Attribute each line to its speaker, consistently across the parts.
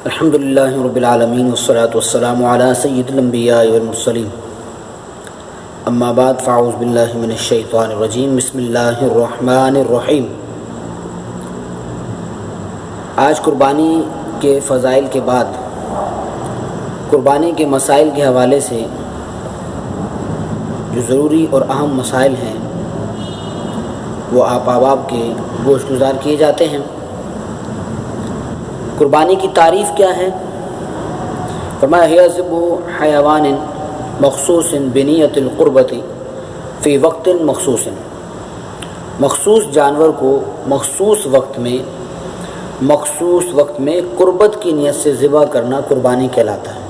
Speaker 1: الحمد للہ رب العالمین والصلاة والسلام علی سید الانبیاء والمرسلین اما بعد فاعوذ باللہ من الشیطان الرجیم بسم اللہ الرحمن الرحیم۔ آج قربانی کے فضائل کے بعد قربانی کے مسائل کے حوالے سے جو ضروری اور اہم مسائل ہیں وہ آپ احباب کے گوش گزار کیے جاتے ہیں۔ قربانی کی تعریف کیا ہے؟ فرمایا ہے ذبح حیوان مخصوص بنیت القربت فی وقت مخصوص، مخصوص جانور کو مخصوص وقت میں قربت کی نیت سے ذبح کرنا قربانی کہلاتا ہے۔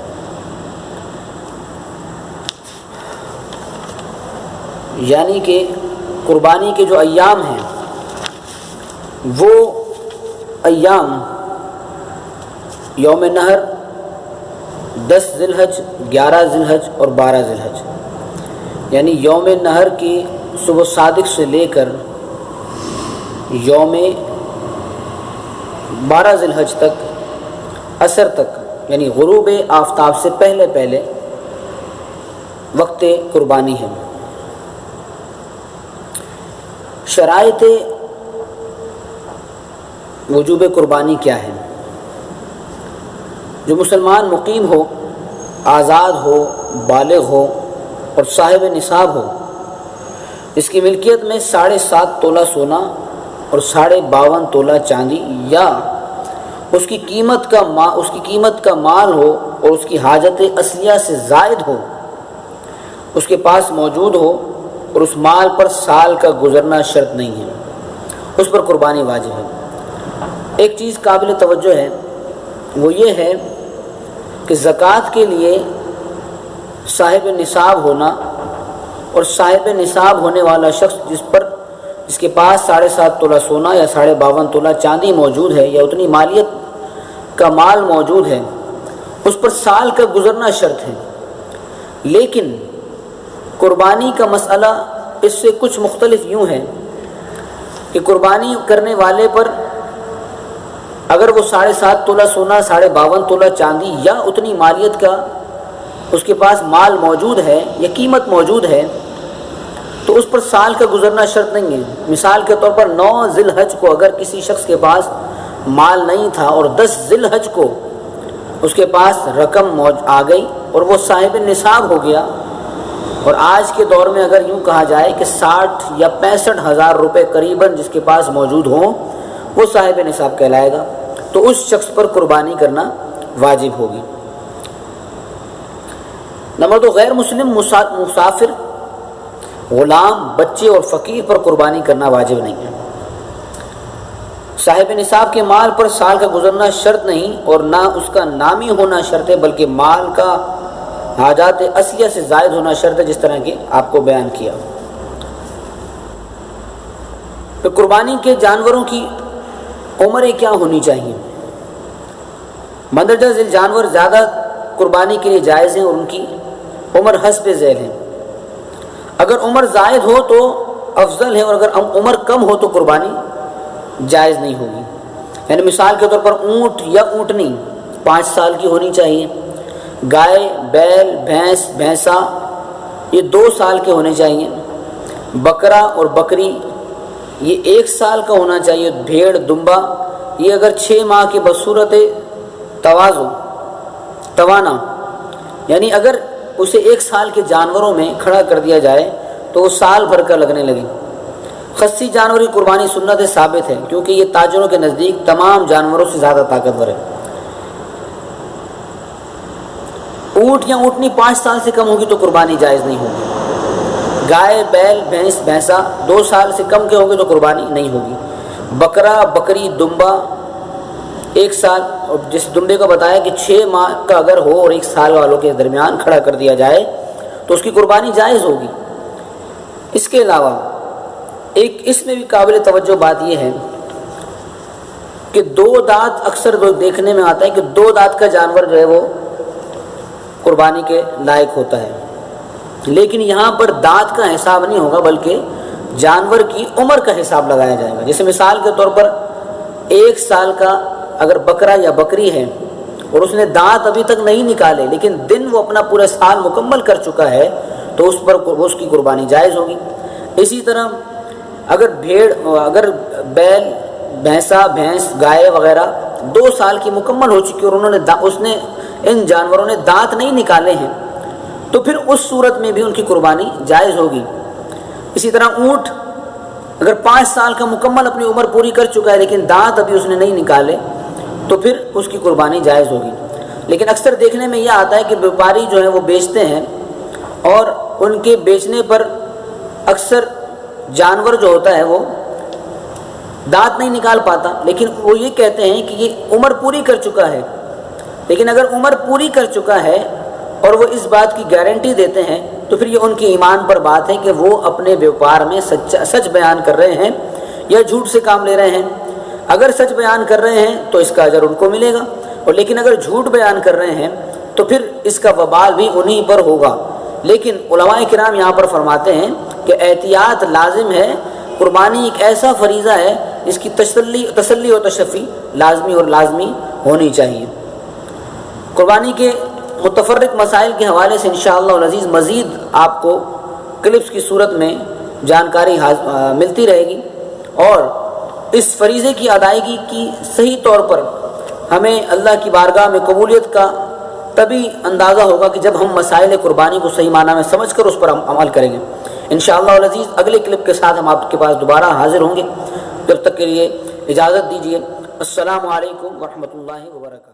Speaker 1: یعنی کہ قربانی کے جو ایام ہیں وہ ایام یوم نحر، 10 ذی الحج، 11 ذی الحج اور 12 ذی الحج، یعنی یوم نحر کی صبح صادق سے لے کر یوم 12 ذی الحج تک، عصر تک، یعنی غروب آفتاب سے پہلے وقت قربانی ہے۔ شرائط وجوب قربانی کیا ہے؟ جو مسلمان مقیم ہو، آزاد ہو، بالغ ہو اور صاحب نصاب ہو، اس کی ملکیت میں 7.5 تولہ سونا اور 52.5 تولہ چاندی یا اس کی قیمت کا مال ہو اور اس کی حاجت اصلیہ سے زائد ہو، اس کے پاس موجود ہو اور اس مال پر سال کا گزرنا شرط نہیں ہے، اس پر قربانی واجب ہے۔ ایک چیز قابل توجہ ہے، وہ یہ ہے کہ زکوٰۃ کے لیے صاحب نصاب ہونا اور صاحب نصاب ہونے والا شخص جس کے پاس 7.5 تولہ سونا یا 52.5 تولہ چاندی موجود ہے یا اتنی مالیت کا مال موجود ہے، اس پر سال کا گزرنا شرط ہے۔ لیکن قربانی کا مسئلہ اس سے کچھ مختلف یوں ہے کہ قربانی کرنے والے پر اگر وہ 7.5 تولہ سونا، 52.5 تولہ چاندی یا اتنی مالیت کا اس کے پاس مال موجود ہے یا قیمت موجود ہے تو اس پر سال کا گزرنا شرط نہیں ہے۔ مثال کے طور پر 9 ذی الحج کو اگر کسی شخص کے پاس مال نہیں تھا اور 10 ذی الحج کو اس کے پاس رقم آ گئی اور وہ صاحب نصاب ہو گیا، اور آج کے دور میں اگر یوں کہا جائے کہ 60 یا 65 ہزار روپے قریباً جس کے پاس موجود ہوں وہ صاحب نصاب کہلائے گا، تو اس شخص پر قربانی کرنا واجب ہوگی۔ نمبر 2، غیر مسلم مسافر، غلام، بچے اور فقیر پر قربانی کرنا واجب نہیں ہے۔ صاحب نصاب کے مال پر سال کا گزرنا شرط نہیں اور نہ اس کا نامی ہونا شرط ہے، بلکہ مال کا حاجات اصلیہ سے زائد ہونا شرط ہے، جس طرح کہ آپ کو بیان کیا۔ تو قربانی کے جانوروں کی عمریں کیا ہونی چاہیے؟ مندرجہ ذیل جانور زیادہ قربانی کے لیے جائز ہیں اور ان کی عمر حسب ذیل ہے۔ اگر عمر زائد ہو تو افضل ہے، اور اگر عمر کم ہو تو قربانی جائز نہیں ہوگی۔ یعنی مثال کے طور پر اونٹ یا اونٹنی 5 سال کی ہونی چاہیے، گائے، بیل، بھینسا یہ 2 سال کے ہونے چاہیے، بکرا اور بکری یہ 1 سال کا ہونا چاہیے، بھیڑ، دمبا یہ اگر 6 ماہ کے بصورت توانا، یعنی اگر اسے 1 سال کے جانوروں میں کھڑا کر دیا جائے تو وہ سال بھر کا لگنے لگے۔ خصی جانور کی قربانی سنت ثابت ہے کیونکہ یہ تاجروں کے نزدیک تمام جانوروں سے زیادہ طاقتور ہے۔ اونٹ یا اونٹنی 5 سال سے کم ہوگی تو قربانی جائز نہیں ہوگی۔ گائے، بیل، بھینسا 2 سال سے کم کے ہوگی تو قربانی نہیں ہوگی۔ بکرا، بکری، دمبا 1 سال، اور جس دمبے کو بتایا کہ 6 ماہ کا اگر ہو اور 1 سال والوں کے درمیان کھڑا کر دیا جائے تو اس کی قربانی جائز ہوگی۔ اس کے علاوہ ایک اس میں بھی قابل توجہ بات یہ ہے کہ 2 دانت اکثر دیکھنے میں آتا ہے کہ 2 دانت کا جانور جو ہے وہ قربانی کے لائق ہوتا ہے، لیکن یہاں پر دانت کا حساب نہیں ہوگا بلکہ جانور کی عمر کا حساب لگایا جائے گا۔ جیسے مثال کے طور پر 1 سال کا اگر بکرا یا بکری ہے اور اس نے دانت ابھی تک نہیں نکالے لیکن دن وہ اپنا پورا سال مکمل کر چکا ہے تو اس پر اس کی قربانی جائز ہوگی۔ اسی طرح اگر بیل، بھینسا، بھینس، گائے وغیرہ 2 سال کی مکمل ہو چکی اور ان جانوروں نے دانت نہیں نکالے ہیں تو پھر اس صورت میں بھی ان کی قربانی جائز ہوگی۔ اسی طرح اونٹ اگر 5 سال کا مکمل اپنی عمر پوری کر چکا ہے لیکن دانت ابھی اس نے نہیں نکالے تو پھر اس کی قربانی جائز ہوگی۔ لیکن اکثر دیکھنے میں یہ آتا ہے کہ بیپاری جو ہیں وہ بیچتے ہیں اور ان کے بیچنے پر اکثر جانور جو ہوتا ہے وہ دانت نہیں نکال پاتا، لیکن وہ یہ کہتے ہیں کہ یہ عمر پوری کر چکا ہے۔ لیکن اگر عمر پوری کر چکا ہے اور وہ اس بات کی گارنٹی دیتے ہیں تو پھر یہ ان کے ایمان پر بات ہے کہ وہ اپنے بیوپار میں سچ بیان کر رہے ہیں یا جھوٹ سے کام لے رہے ہیں۔ اگر سچ بیان کر رہے ہیں تو اس کا اجر ان کو ملے گا، اور لیکن اگر جھوٹ بیان کر رہے ہیں تو پھر اس کا وبال بھی انہی پر ہوگا۔ لیکن علماء کرام یہاں پر فرماتے ہیں کہ احتیاط لازم ہے، قربانی ایک ایسا فریضہ ہے جس کی تسلی و تشفی لازمی اور لازمی ہونی چاہیے۔ قربانی کے متفرق مسائل کے حوالے سے انشاءاللہ العزیز مزید آپ کو کلپس کی صورت میں جانکاری ملتی رہے گی، اور اس فریضے کی ادائیگی کی صحیح طور پر ہمیں اللہ کی بارگاہ میں قبولیت کا تبھی اندازہ ہوگا کہ جب ہم مسائل قربانی کو صحیح معنی میں سمجھ کر اس پر عمل کریں گے۔ انشاءاللہ العزیز اگلے کلپ کے ساتھ ہم آپ کے پاس دوبارہ حاضر ہوں گے، جب تک کے لیے اجازت دیجیے۔ السلام علیکم ورحمۃ اللہ وبرکاتہ۔